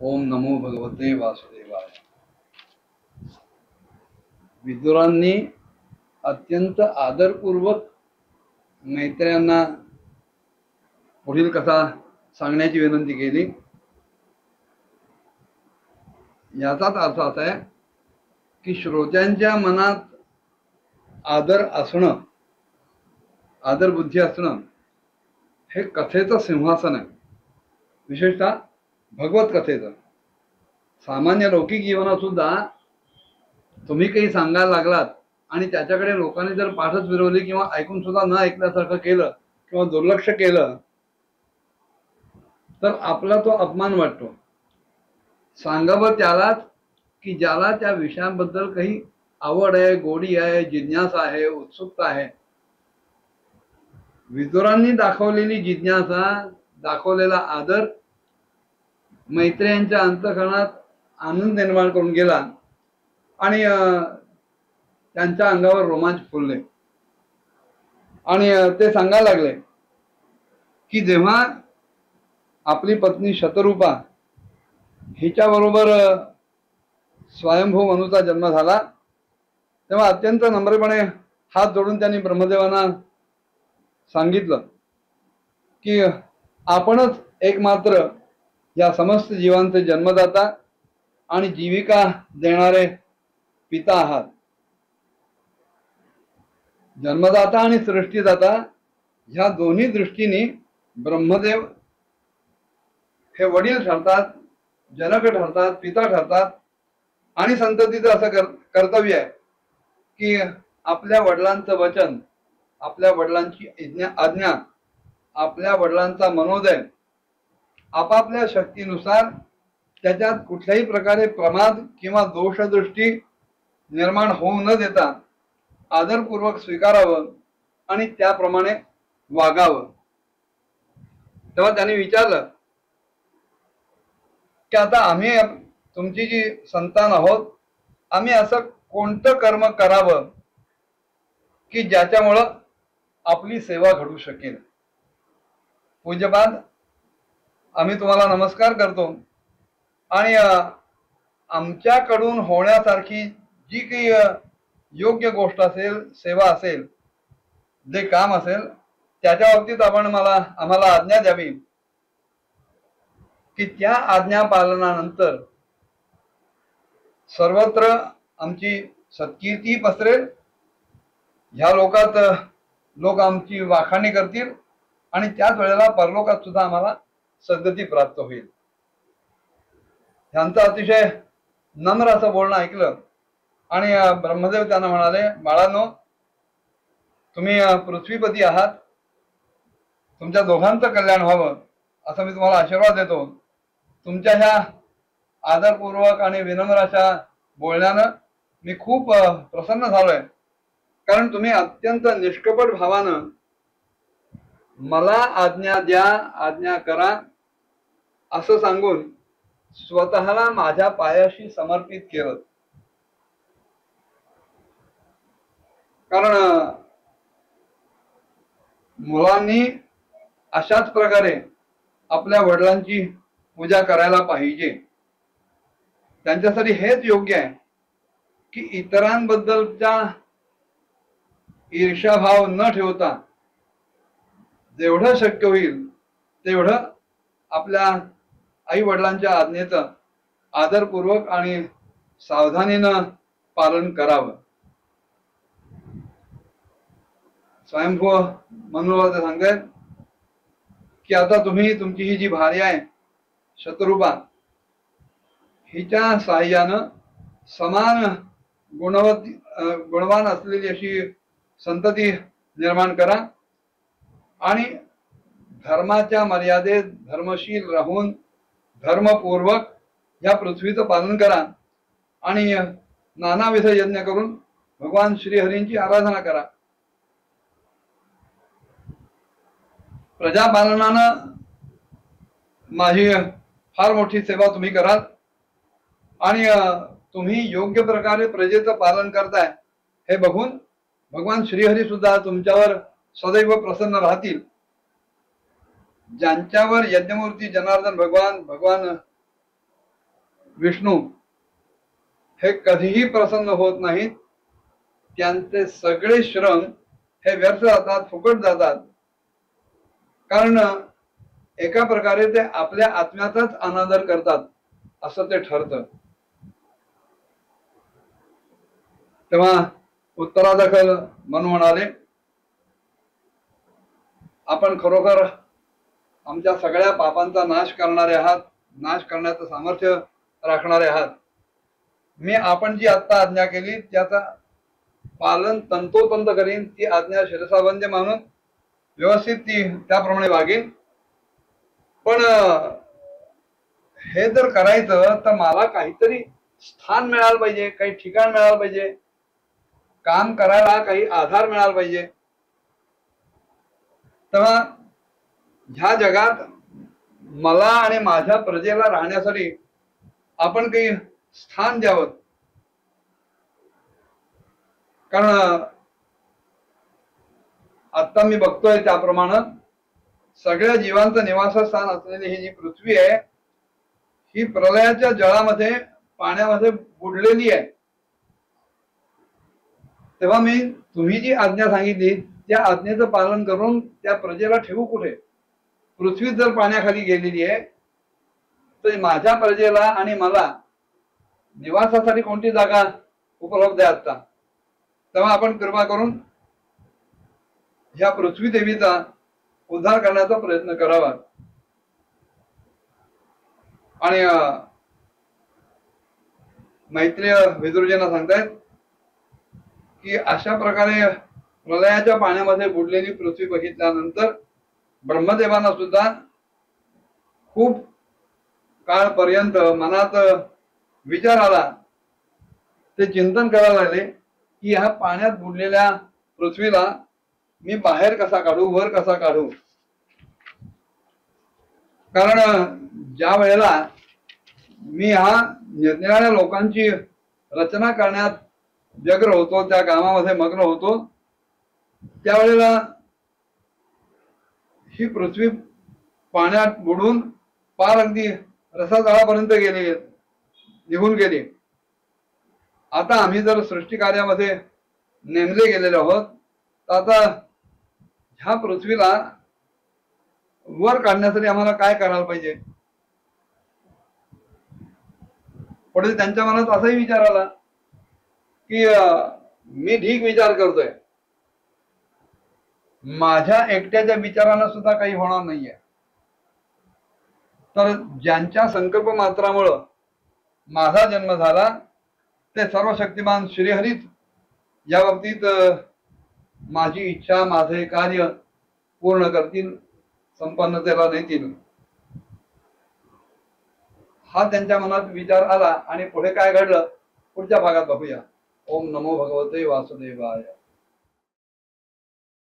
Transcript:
ओम नमो भगवते वासुदेवाय। विदुरांनी अत्यंत आदरपूर्वक मैत्र्यांना पुढील कथा सांगण्याची विनंती केली। याचाच अर्थ असा आहे की श्रोत्यांच्या मनात आदर असणं, आदर बुद्धी असणं हे कथेचं सिंहासन आहे, विशेषतः भगवत कथेचं। सामान्य लौकिक जीवनात सुद्धा तुम्ही काही सांगायला लागलात आणि त्याच्याकडे लोकांनी जर पाठच फिरवली किंवा ऐकून सुद्धा न ऐकल्यासारखं केलं किंवा दुर्लक्ष केलं तर आपला तो अपमान वाटतो। सांगावं त्यालाच की ज्याला त्या विषयांबद्दल काही आवड आहे, गोडी आहे, जिज्ञासा आहे, उत्सुकता आहे। विदुरांनी दाखवलेली जिज्ञासा, दाखवलेला आदर मैत्रियांच्या अंतःकरणात आनंद निर्माण करून गेला आणि त्यांच्या अंगावर रोमांच फुलले आणि ते सांगायला लागले की जेव्हा आपली पत्नी शतरूपा हिच्याबरोबर स्वयंभू मनुचा जन्म झाला तेव्हा अत्यंत नम्रपणे हात जोडून त्यांनी ब्रह्मदेवांना सांगितलं की आपणच एकमात्र या समस्त जीवांचे जन्मदाता आणि जीविका देणारे पिता आहात। जन्मदाता आणि सृष्टीदाता ह्या दोन्ही दृष्टीने ब्रह्मदेव हे वडील ठरतात, जनक ठरतात, पिता ठरतात आणि संततीचं असं कर्तव्य आहे की आपल्या वडिलांचं वचन, आपल्या वडिलांची आज्ञा, आपल्या वडिलांचा मनोदय आपापल्या शक्तीनुसार त्याच्यात कुठल्याही प्रकारे प्रमाद किंवा दोषदृष्टी निर्माण होऊ न देता आदरपूर्वक स्वीकारावं आणि त्याप्रमाणे वागावं। तेव्हा त्यांनी विचारलं की आता आम्ही तुमची जी संतान आहोत, आम्ही असं कोणतं कर्म करावं की ज्याच्यामुळं आपली सेवा घडू शकेल। पूज्यपाद, आम्ही तुम्हाला नमस्कार करतो आणि आमच्याकडून होण्यासारखी जी काही योग्य गोष्ट असेल, सेवा असेल, जे काम असेल त्याच्या बाबतीत आपण आम्हाला आज्ञा द्यावी की त्या आज्ञा पालनानंतर सर्वत्र आमची सत्कीर्ती पसरेल, ह्या लोकात लोक आमची वाखाणी करतील आणि त्याच वेळेला परलोकात सुद्धा आम्हाला सद्गती प्राप्त होईल। ह्यांचं अतिशय नम्र असं बोलणं ऐकलं आणि ब्रह्मदेव त्यांना म्हणाले, बाळांनो, तुम्ही पृथ्वीपती आहात, तुमच्या दोघांचं कल्याण व्हावं असं मी तुम्हाला आशीर्वाद देतो। तुमच्या ह्या आदरपूर्वक आणि विनम्र अशा बोलण्यानं मी खूप प्रसन्न झालोय, कारण तुम्ही अत्यंत निष्कपट भावानं मला आज्ञा द्या, आज्ञा करा असं सांगून स्वतःला माझ्या पायाशी समर्पित केलं। कारण मुलांनी अशाच प्रकारे आपल्या वडिलांची पूजा करायला पाहिजे। त्यांच्यासाठी हेच योग्य आहे की इतरांबद्दलचा ईर्ष्याभाव न ठेवता जेवढं शक्य होईल तेवढं आपल्या आई वडिलांच्या आज्ञेचं आदरपूर्वक आणि सावधानीनं पालन करावं। स्वयंभू मनुला सांगेल की आता तुम्ही तुमची ही जी भार्या आहे शतरूपा, हिच्या साह्यानं समान गुणवान असलेली अशी संतती निर्माण करा आणि धर्माच्या मर्यादेत धर्मशील राहून धर्मपूर्वक या पृथ्वीचं पालन करा आणि नानाविध यज्ञ करून भगवान श्रीहरींची आराधना करा। प्रजापालनानं माझी फार मोठी सेवा तुम्ही कराल आणि तुम्ही योग्य प्रकारे प्रजेचं पालन करताय हे बघून भगवान श्रीहरी सुद्धा तुमच्यावर सदैव प्रसन्न राहतील। ज्यांच्यावर यज्ञमूर्ती जनार्दन भगवान विष्णू हे कधीही प्रसन्न होत नाहीत. त्यांचे सगळे श्रम हे व्यर्थ जातात, फुकट जातात. कारण एका प्रकारे ते आपल्या आत्म्याचाच अनादर करतात असं ते ठरतं. तेव्हा उत्तरादाखल मन म्हणाले, आपण खरोखर आमच्या सगळ्या पापांचा नाश करणारे आहात, नाश करण्याचं सामर्थ्य राखणारे आहात. मी आपण जी आत्ता आज्ञा केली त्याचा पालन तंतोतंत करीन. ती आज्ञा शिरसावंद्य मानून व्यवस्थित ती त्याप्रमाणे वागेन. पण हे जर करायचं तर मला काहीतरी स्थान मिळालं पाहिजे, काही ठिकाण मिळालं पाहिजे, काम करायला काही आधार मिळाला पाहिजे. तेव्हा ह्या जगात मला आणि माझ्या प्रजेला राहण्यासाठी आपण काही स्थान द्यावं. कारण आता मी बघतोय त्याप्रमाणे सगळ्या जीवांचं निवासस्थान असलेली ही जी पृथ्वी आहे ही प्रलयाच्या जळामध्ये, पाण्यामध्ये बुडलेली आहे. तेव्हा मी तुम्ही जी आज्ञा सांगितली त्या आज्ञेचं पालन करून त्या प्रजेला ठेवू कुठे? पृथ्वी जर पाण्याखाली गेलेली आहे तर माझ्या प्रजेला आणि मला निवासासाठी कोणती जागा उपलब्ध आहे आता? तेव्हा आपण कृपा करून ह्या पृथ्वी देवीचा उद्धार करण्याचा प्रयत्न करावा. आणि मैत्रेय विदुरजींना सांगतायत की अशा प्रकारे प्रलयाच्या पाण्यामध्ये बुडलेली पृथ्वी बघितल्यानंतर ब्रह्मदेवांना सुद्धा खूप काळपर्यंत मनात विचार आला. ते चिंतन करायला लागले की ह्या पाण्यात बुडलेल्या पृथ्वीला मी बाहेर कसा काढू, वर कसा काढू. कारण ज्या वेळेला मी ह्या निरनिराळ्या लोकांची रचना करण्यात व्यग्र होतो, त्या कामामध्ये मग्न होतो, त्यावेळेला ही पृथ्वी पाण्यात बुडून पार अगदी रसातळापर्यंत गेली, निघून गेली. आता आम्ही जर सृष्टी कार्यामध्ये नेमले गेलेले आहोत तर आता ह्या पृथ्वीला वर काढण्यासाठी आम्हाला काय करायला पाहिजे? पुढे त्यांच्या मनात असाही विचार आला की मी ढीक विचार करतोय, माझ्या एकट्याच्या विचारानं सुद्धा काही होणार नाहीये. तर ज्यांच्या संकल्प मात्रामुळं माझा जन्म झाला ते सर्व शक्तिमान श्रीहरीच या बाबतीत माझी इच्छा, माझे कार्य पूर्ण करतील, संपन्नतेला नेतील. हा त्यांच्या मनात विचार आला आणि पुढे काय घडलं पुढच्या भागात बघूया. ओम नमो भगवते वासुदेवाय.